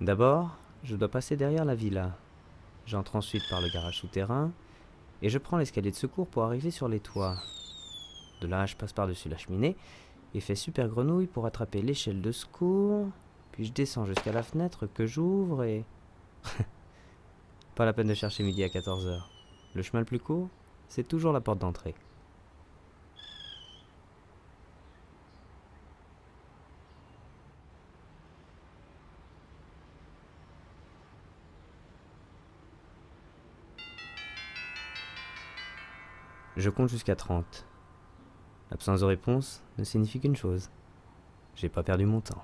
D'abord, je dois passer derrière la villa. J'entre ensuite par le garage souterrain et je prends l'escalier de secours pour arriver sur les toits. De là, je passe par-dessus la cheminée et fais super grenouille pour attraper l'échelle de secours. Puis je descends jusqu'à la fenêtre que j'ouvre et... Pas la peine de chercher midi à 14h. Le chemin le plus court, c'est toujours la porte d'entrée. Je compte jusqu'à 30. L'absence de réponse ne signifie qu'une chose. J'ai pas perdu mon temps.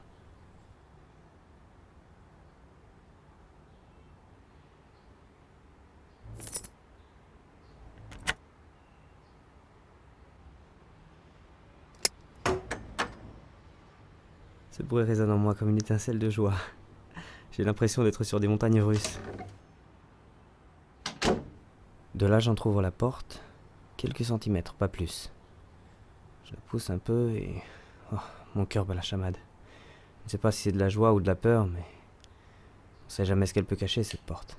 Ce bruit résonne en moi comme une étincelle de joie. J'ai l'impression d'être sur des montagnes russes. De là, j'entrouvre la porte, quelques centimètres, pas plus. Je la pousse un peu et... Oh, mon cœur bat la chamade. Je ne sais pas si c'est de la joie ou de la peur, mais... On sait jamais ce qu'elle peut cacher, cette porte.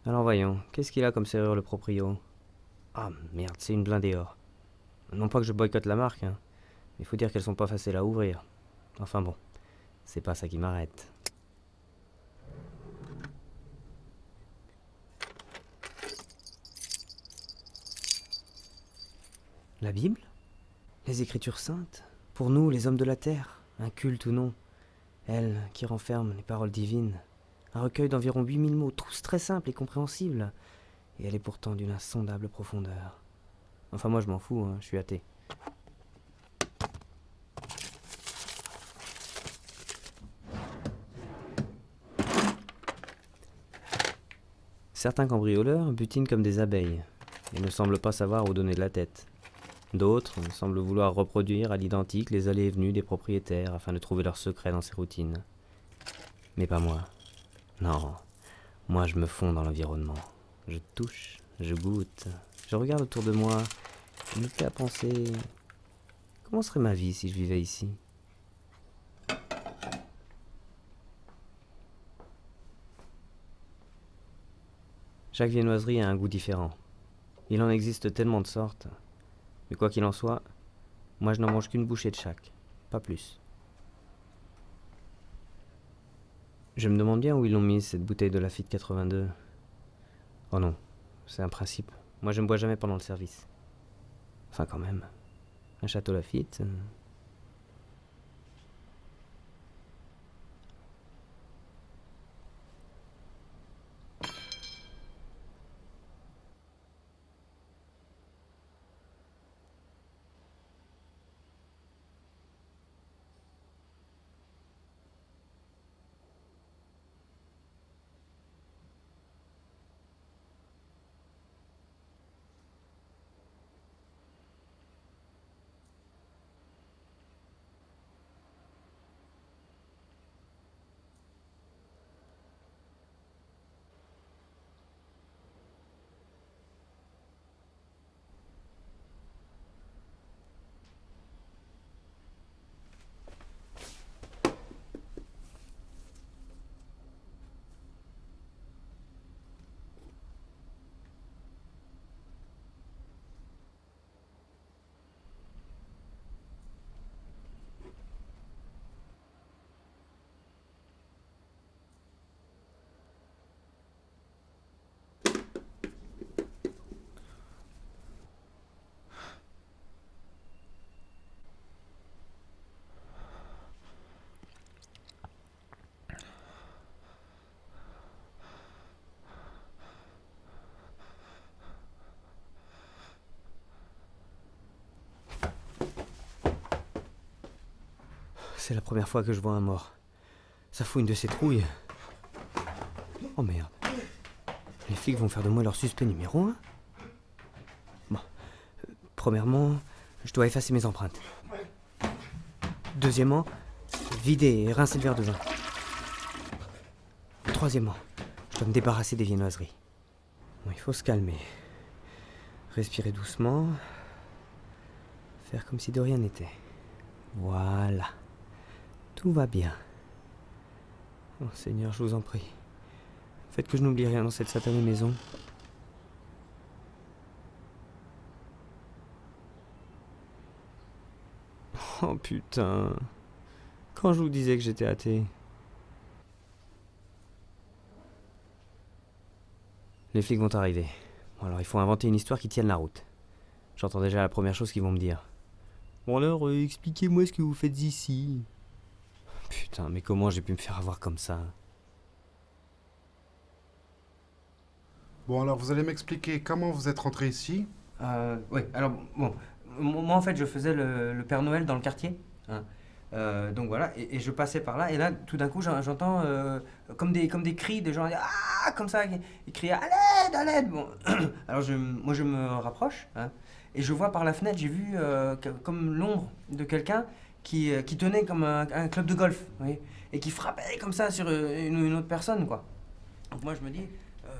Alors voyons, qu'est-ce qu'il a comme serrure le proprio? Ah merde, c'est une blindée or. Non pas que je boycotte la marque, hein, mais il faut dire qu'elles sont pas faciles à ouvrir. Enfin bon, c'est pas ça qui m'arrête. La Bible? Les Écritures saintes? Pour nous, les hommes de la terre, un culte ou non. Elle qui renferme les paroles divines. Un recueil d'environ 8000 mots, tous très simples et compréhensibles. Et elle est pourtant d'une insondable profondeur. Enfin moi je m'en fous, hein, je suis athée. Certains cambrioleurs butinent comme des abeilles et ne semblent pas savoir où donner de la tête. D'autres semblent vouloir reproduire à l'identique les allées et venues des propriétaires afin de trouver leur secret dans ces routines. Mais pas moi. Non, moi je me fonds dans l'environnement. Je touche, je goûte, je regarde autour de moi et me fais à penser... Comment serait ma vie si je vivais ici ? Chaque viennoiserie a un goût différent. Il en existe tellement de sortes. Mais quoi qu'il en soit, moi je n'en mange qu'une bouchée de chaque, pas plus. Je me demande bien où ils l'ont mise, cette bouteille de Lafite 82. Oh non, c'est un principe. Moi je ne bois jamais pendant le service. Enfin quand même, un château Lafite... C'est la première fois que je vois un mort. Ça fout une de ces trouilles. Oh merde. Les flics vont faire de moi leur suspect numéro 1. Bon. Premièrement, je dois effacer mes empreintes. Deuxièmement, vider et rincer le verre de vin. troisièmement, je dois me débarrasser des viennoiseries. Bon, il faut se calmer. Respirer doucement. Faire comme si de rien n'était. Voilà. Tout va bien. Oh Seigneur, je vous en prie. Faites que je n'oublie rien dans cette satanée maison. Oh putain. Quand je vous disais que j'étais athée. Les flics vont arriver. Bon alors il faut inventer une histoire qui tienne la route. J'entends déjà la première chose qu'ils vont me dire. Bon alors, expliquez-moi ce que vous faites ici. Putain, mais comment j'ai pu me faire avoir comme ça? Bon, alors vous allez m'expliquer comment vous êtes rentré ici? Oui, alors bon, moi en fait je faisais le Père Noël dans le quartier. Hein. Donc voilà, et je passais par là, et là tout d'un coup j'entends comme des cris, des gens ah comme ça, ils criaient à l'aide, à l'aide. Bon, alors moi je me rapproche, hein, et je vois par la fenêtre, j'ai vu comme l'ombre de quelqu'un qui tenait comme un club de golf, vous voyez, et qui frappait comme ça sur une autre personne, quoi. Donc moi je me dis.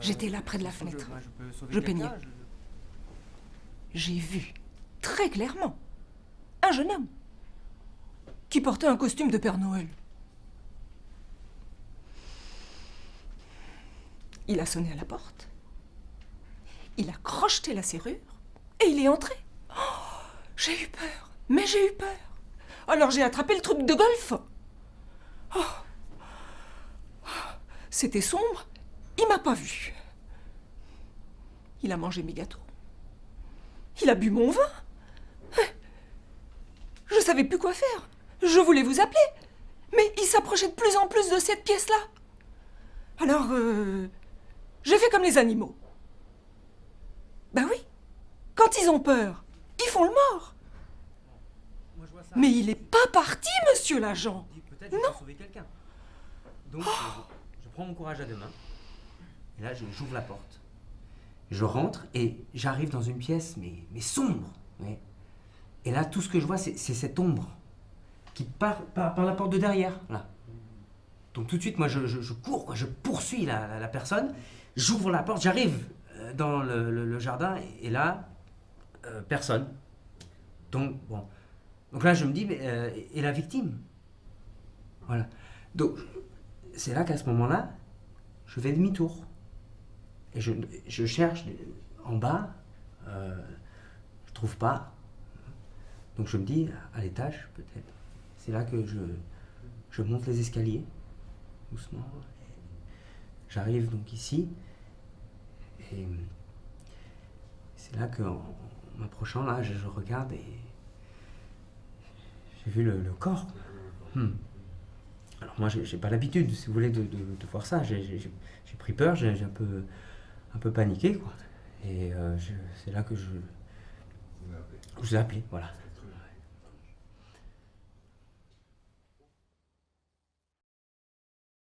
J'étais là près de la fenêtre. peux sauver Je quelqu'un, peignais. J'ai vu, très clairement, un jeune homme qui portait un costume de Père Noël. Il a sonné à la porte. Il a crocheté la serrure et il est entré. Oh, j'ai eu peur, mais j'ai eu peur. Alors j'ai attrapé le truc de golf. Oh. C'était sombre, il m'a pas vu. Il a mangé mes gâteaux. Il a bu mon vin. Je savais plus quoi faire. Je voulais vous appeler. Mais il s'approchait de plus en plus de cette pièce-là. Alors, j'ai fait comme les animaux. Ben oui. Quand ils ont peur, ils font le mort. Mais il est pas parti, monsieur l'agent. Peut-être je peux sauver quelqu'un. Donc je prends mon courage à deux mains. Et là j'ouvre la porte. Je rentre et j'arrive dans une pièce mais sombre. Ouais. Et là tout ce que je vois c'est cette ombre qui part par la porte de derrière. Là. Donc tout de suite moi je cours, quoi, je poursuis la personne. J'ouvre la porte, j'arrive dans le jardin et là personne. Donc bon. Donc là je me dis mais, et la victime? Voilà. Donc c'est là qu'à ce moment-là je fais demi-tour. Et je cherche en bas, je trouve pas. Donc je me dis, à l'étage peut-être. C'est là que je monte les escaliers, doucement. J'arrive donc ici. Et c'est là qu'en m'approchant, là, je regarde et j'ai vu le corps. Alors moi, j'ai pas l'habitude, si vous voulez, de voir ça. J'ai pris peur, j'ai un peu paniqué, quoi. Et c'est là que je vous ai appelé, voilà.